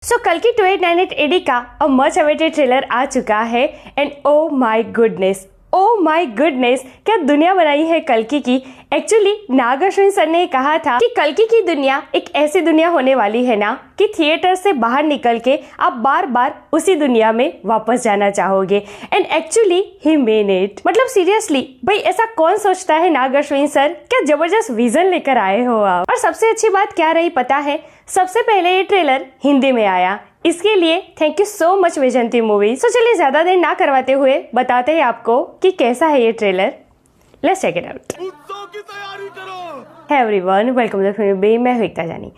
कल की 2898 एडी का मच अवेटेड ट्रेलर आ चुका है एंड ओ माय गुडनेस क्या दुनिया बनाई है कल्कि की। एक्चुअली नाग अश्विन सर ने कहा था कि कल्कि की दुनिया एक ऐसी दुनिया होने वाली है ना कि थिएटर से बाहर निकल के आप बार बार उसी दुनिया में वापस जाना चाहोगे and actually he main it. मतलब सीरियसली भाई ऐसा कौन सोचता है नाग अश्विन सर, क्या जबरदस्त विजन लेकर आए हो आप। और सबसे अच्छी बात क्या रही पता है, सबसे पहले ये ट्रेलर हिंदी में आया, इसके लिए thank you so much Vyjayanthi Movies. तो चलिए ज्यादा देर ना करवाते हुए बताते हैं आपको कि कैसा है ये trailer. Let's check it out. Hey everyone, welcome to film bay, मैं हूं एकता जानी।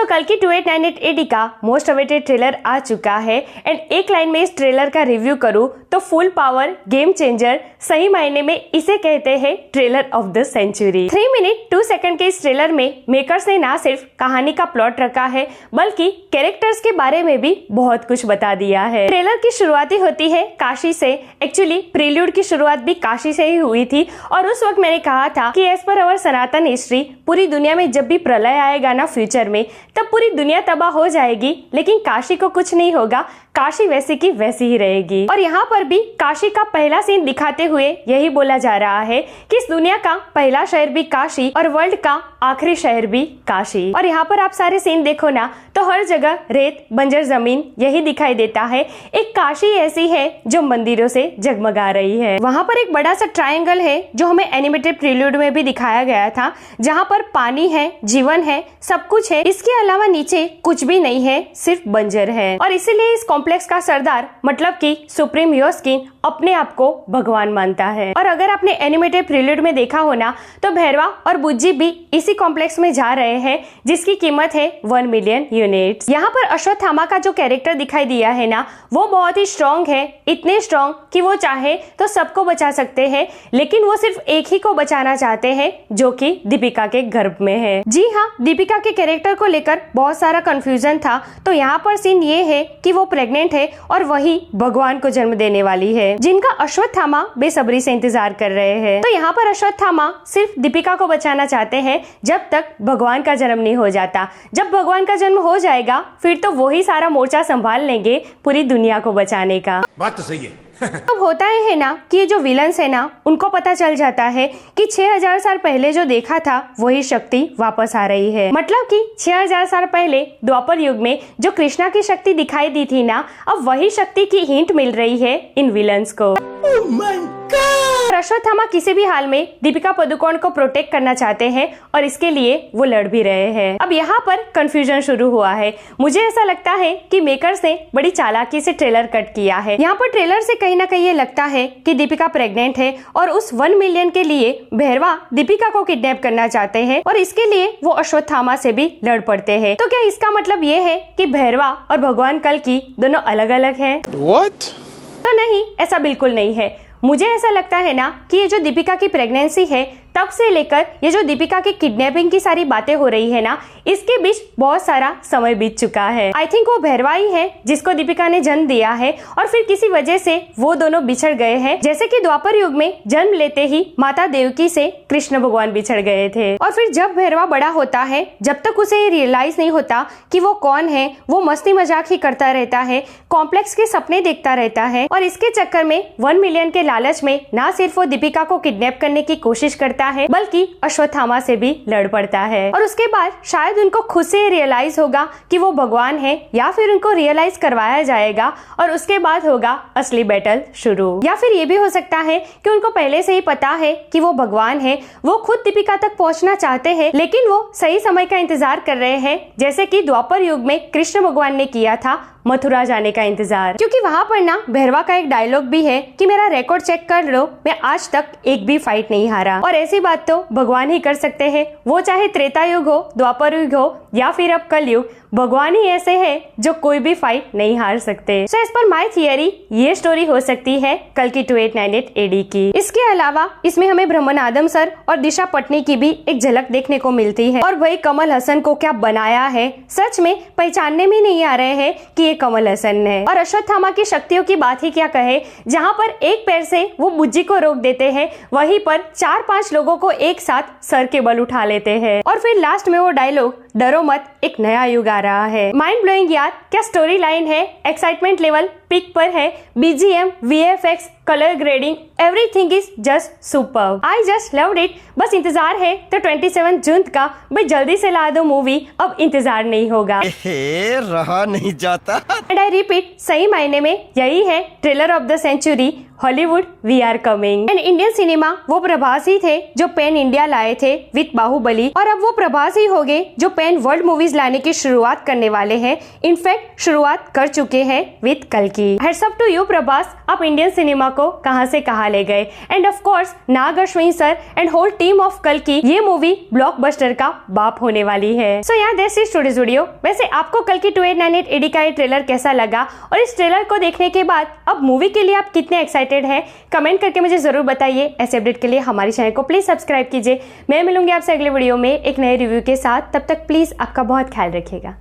कल की 2898 एडी का मोस्ट अवेटेड ट्रेलर आ चुका है एंड एक लाइन में इस ट्रेलर का रिव्यू करूं तो फुल पावर गेम चेंजर, सही मायने में इसे कहते हैं trailer of the century. 3 minute 2 second के इस ट्रेलर में मेकर्स ने ना सिर्फ कहानी का प्लॉट रखा है बल्कि कैरेक्टर्स के बारे में भी बहुत कुछ बता दिया है। ट्रेलर की शुरुआत होती है काशी से। एक्चुअली प्रील्यूड की शुरुआत भी काशी से ही हुई थी और उस वक्त मैंने कहा था कि एज पर अवर सनातन हिस्ट्री पूरी दुनिया में जब भी प्रलय आएगा ना फ्यूचर में, तब पूरी दुनिया तबाह हो जाएगी लेकिन काशी को कुछ नहीं होगा, काशी वैसी की वैसी ही रहेगी। और यहाँ पर भी काशी का पहला सीन दिखाते हुए यही बोला जा रहा है कि इस दुनिया का पहला शहर भी काशी और वर्ल्ड का आखिरी शहर भी काशी। और यहाँ पर आप सारे सीन देखो ना तो हर जगह रेत, बंजर जमीन यही दिखाई देता है। एक काशी ऐसी है जो मंदिरों से जगमगा रही है। वहाँ पर एक बड़ा सा ट्रायंगल है जो हमें एनिमेटेड प्रील्यूड में भी दिखाया गया था, जहाँ पर पानी है, जीवन है, सब कुछ है। इसके अलावा नीचे कुछ भी नहीं है, सिर्फ बंजर है। और इसीलिए इस कॉम्प्लेक्स का सरदार मतलब कि सुप्रीम योस्किन अपने आप को भगवान मानता है। और अगर आपने एनिमेटेड प्रील्यूड में देखा हो ना तो भैरवा और बुज्जी भी इसी कॉम्प्लेक्स में जा रहे हैं जिसकी कीमत है 1 मिलियन यूनिट्स। यहाँ पर अश्वत्थामा का जो कैरेक्टर दिखाई दिया है ना वो बहुत ही स्ट्रॉन्ग है, इतने स्ट्रॉन्ग कि वो चाहे तो सबको बचा सकते हैं लेकिन वो सिर्फ एक ही को बचाना चाहते हैं जो कि दीपिका के गर्भ में है। जी हाँ, दीपिका के कैरेक्टर को लेकर बहुत सारा कंफ्यूजन था। तो यहाँ पर सीन ये है कि वो प्रेग्नेंट है और वही भगवान को जन्म देने वाली है जिनका अश्वत्थामा बेसब्री से इंतजार कर रहे हैं। तो यहाँ पर अश्वत्थामा सिर्फ दीपिका को बचाना चाहते हैं जब तक भगवान का जन्म नहीं हो जाता। जब भगवान का जन्म हो जाएगा फिर तो वही सारा मोर्चा संभाल लेंगे पूरी दुनिया को बचाने का। बात तो सही है। अब होता है ना कि ये जो विलन्स है ना उनको पता चल जाता है कि 6000 साल पहले जो देखा था वही शक्ति वापस आ रही है। मतलब कि 6000 साल पहले द्वापर युग में जो कृष्णा की शक्ति दिखाई दी थी ना, अब वही शक्ति की हिंट मिल रही है इन विलन्स को। Oh my God! अश्वत्थामा किसी भी हाल में दीपिका पादुकोण को प्रोटेक्ट करना चाहते हैं और इसके लिए वो लड़ भी रहे हैं। अब यहाँ पर कंफ्यूजन शुरू हुआ है। मुझे ऐसा लगता है कि मेकर्स ने बड़ी चालाकी से ट्रेलर कट किया है। यहाँ पर ट्रेलर से कहीं ना कहीं ये लगता है कि दीपिका प्रेग्नेंट है और उस 1 मिलियन के लिए भैरवा दीपिका को किडनैप करना चाहते हैं और इसके लिए वो अश्वत्थामा से भी लड़ पड़ते हैं। तो क्या इसका मतलब ये है कि भैरवा और भगवान कल्कि दोनों अलग अलग हैं? What? तो नहीं, ऐसा बिल्कुल नहीं है। मुझे ऐसा लगता है ना कि ये जो दीपिका की प्रेगनेंसी है तब से लेकर ये जो दीपिका की किडनैपिंग की सारी बातें हो रही है ना, इसके बीच बहुत सारा समय बीत चुका है। आई थिंक वो भैरवा ही है जिसको दीपिका ने जन्म दिया है और फिर किसी वजह से वो दोनों बिछड़ गए हैं। जैसे कि द्वापर युग में जन्म लेते ही माता देवकी से कृष्ण भगवान बिछड़ गए थे और फिर जब भैरवा बड़ा होता है, जब तक उसे ये रियलाइज नहीं होता कि वो कौन है, वो मस्ती मजाक ही करता रहता है, कॉम्प्लेक्स के सपने देखता रहता है और इसके चक्कर में 1 मिलियन के लालच में ना सिर्फ वो दीपिका को किडनैप करने की कोशिश करता है बल्कि अश्वत्थामा से भी लड़ पड़ता है। और उसके बाद शायद उनको खुद से रियलाइज होगा कि वो भगवान है या फिर उनको रियलाइज करवाया जाएगा और उसके बाद होगा असली बैटल शुरू। या फिर ये भी हो सकता है कि उनको पहले से ही पता है कि वो भगवान है, वो खुद दीपिका तक पहुंचना चाहते हैं लेकिन वो सही समय का इंतजार कर रहे हैं, जैसे कि द्वापर युग में कृष्ण भगवान ने किया था मथुरा जाने का इंतजार। क्योंकि वहाँ पर ना भैरवा का एक डायलॉग भी है कि मेरा रिकॉर्ड चेक कर लो, मैं आज तक एक भी फाइट नहीं हारा। और ऐसी बात तो भगवान ही कर सकते हैं, वो चाहे त्रेता युग हो, द्वापर युग हो या फिर अब कल युग, भगवान ही ऐसे है जो कोई भी फाइट नहीं हार सकते। So as per my theory ये स्टोरी हो सकती है कल की 2898 एडी की। इसके अलावा इसमें हमें ब्रह्मानंदम सर और दिशा पटनी की भी एक झलक देखने को मिलती है। और वही कमल हसन को क्या बनाया है, सच में पहचानने में नहीं आ रहे हैं कि ये कमल हसन है। और अश्वत्थामा की शक्तियों की बात ही क्या कहे, जहाँ पर एक पैर से वो बुज्जी को रोक देते हैं, वहीं पर 4-5 लोगों को एक साथ सर के बल उठा लेते हैं। और फिर लास्ट में वो डायलॉग डरो मत, एक नया युग आ रहा है। माइंड ब्लोइंग यार, क्या स्टोरी लाइन है, एक्साइटमेंट लेवल पीक पर है, BGM, VFX, colour grading, everything is just superb. I just loved it. बस इंतजार है तो 27 जून का, भाई जल्दी से ला दो मूवी, अब इंतजार नहीं होगा। रहा नहीं जाता। एंड आई रिपीट, सही मायने में यही है trailer of the century. Hollywood we are coming. And Indian cinema वो प्रभासी थे जो पैन इंडिया लाए थे विद बाहुबली, और अब वो प्रभासी हो गए जो पैन वर्ल्ड मूवीज लाने की शुरुआत करने वाले हैं। इनफैक्ट शुरुआत कर चुके हैं विद कल्कि। Heads up to you Prabhas, आप इंडियन सिनेमा को कहां से कहां ले गए। And of course Nag Ashwin sir and whole team of कल्कि, ये मूवी ब्लॉकबस्टर का बाप होने वाली है। सो यार दैट्स इट टुडेस वीडियो। वैसे आपको कल्कि 2898 AD का ये ट्रेलर कैसा लगा, और इस ट्रेलर को देखने के बाद अब मूवी के लिए आप कितने एक्साइटेड है, कमेंट करके मुझे जरूर बताइए। ऐसे अपडेट के लिए हमारे चैनल को प्लीज सब्सक्राइब कीजिए। मैं मिलूंगी आपसे अगले वीडियो में एक नए रिव्यू के साथ। तब तक प्लीज आपका बहुत ख्याल रखिएगा।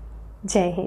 जय हिंद।